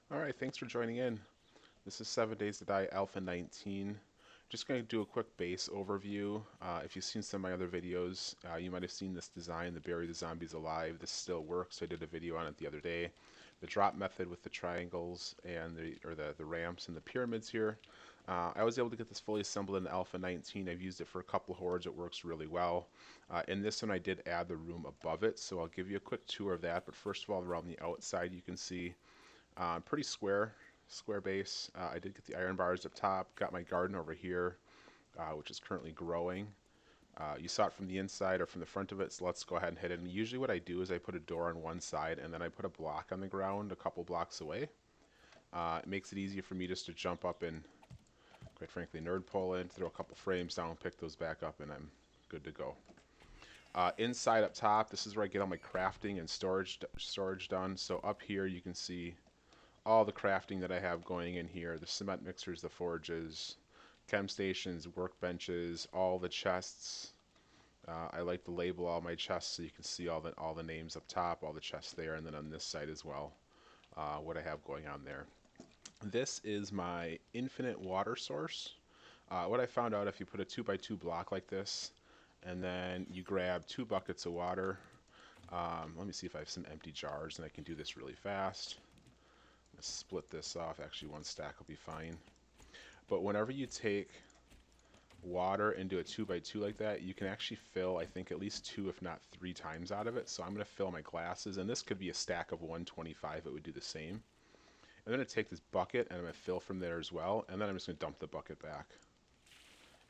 All right, thanks for joining in. This is 7 Days to Die Alpha 19. Just going to do a quick base overview. If you've seen some of my other videos, you might have seen this design, the Bury the Zombies Alive. This still works. I did a video on it the other day. The drop method with the triangles and the ramps and the pyramids here. I was able to get this fully assembled in Alpha 19. I've used it for a couple of hordes. It works really well. In this one, I did add the room above it, so I'll give you a quick tour of that. But first of all, around the outside, you can see pretty square base. I did get the iron bars up top, got my garden over here, which is currently growing. You saw it from the inside or from the front of it, so let's go ahead and hit it. And usually what I do is I put a door on one side and then I put a block on the ground a couple blocks away. It makes it easier for me just to jump up and, quite frankly, nerd pull in, throw a couple frames down, pick those back up, and I'm good to go. Inside up top, this is where I get all my crafting and storage done. So up here you can see all the crafting that I have going in here, the cement mixers, the forges, chem stations, workbenches, all the chests. I like to label all my chests so you can see all the names up top, all the chests there, and then on this side as well, what I have going on there. This is my infinite water source. What I found out, if you put a 2x2 block like this, and then you grab 2 buckets of water, let me see if I have some empty jars, and I can do this really fast. Let's split this off. Actually, one stack will be fine. But whenever you take water into a 2x2 like that, you can actually fill, I think, at least 2 if not 3 times out of it. So I'm going to fill my glasses, and this could be a stack of 125. It would do the same. And then I take this bucket and I'm going to fill from there as well, and then I'm just going to dump the bucket back,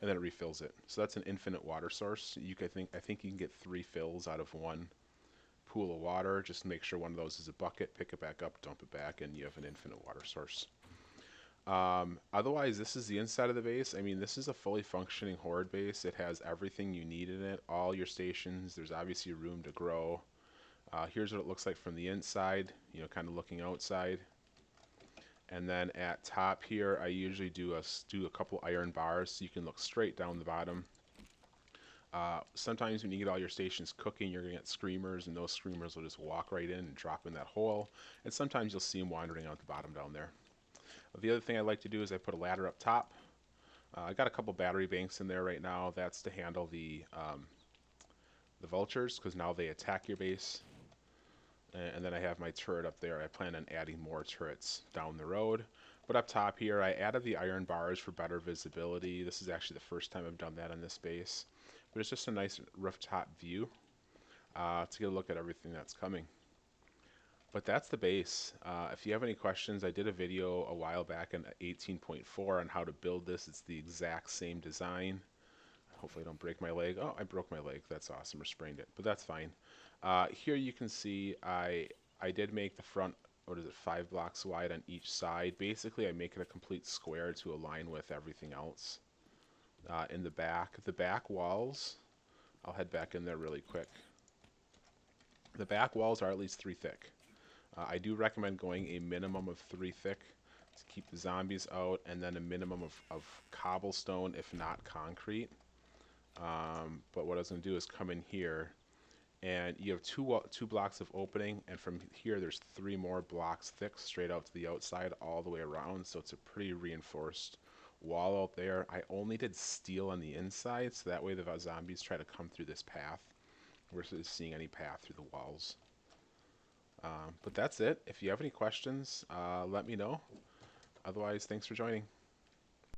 and then it refills it. So that's an infinite water source. I think you can get 3 fills out of one pool of water. Just make sure one of those is a bucket, pick it back up, dump it back, and you have an infinite water source. Otherwise, this is the inside of the base. I mean, this is a fully functioning horde base. It has everything you need in it, all your stations. There's obviously room to grow. Here's what it looks like from the inside, kind of looking outside. And then at top here, I usually do a couple iron bars so you can look straight down the bottom. Sometimes when you get all your stations cooking, you're going to get screamers, and those screamers will just walk right in and drop in that hole. And sometimes you'll see them wandering out the bottom down there. The other thing I like to do is I put a ladder up top. I got a couple battery banks in there right now. That's to handle the vultures, because now they attack your base. And then I have my turret up there. I plan on adding more turrets down the road. But up top here, I added the iron bars for better visibility. This is actually the first time I've done that on this base. But it's just a nice rooftop view to get a look at everything that's coming. But that's the base. If you have any questions, I did a video a while back in 18.4 on how to build this. It's the exact same design. Hopefully I don't break my leg. Oh, I broke my leg. That's awesome. Or sprained it. But that's fine. Here you can see I did make the front, 5 blocks wide on each side. Basically, I make it a complete square to align with everything else. In the back walls, I'll head back in there really quick. The back walls are at least 3 thick. I do recommend going a minimum of 3 thick to keep the zombies out, and then a minimum of cobblestone, if not concrete. But what I was going to do is come in here, and you have two blocks of opening, and from here there's 3 more blocks thick straight out to the outside all the way around, so it's a pretty reinforced wall out there. I only did steel on the inside, so that way the zombies try to come through this path versus seeing any path through the walls. But that's it. If you have any questions, let me know. Otherwise, thanks for joining.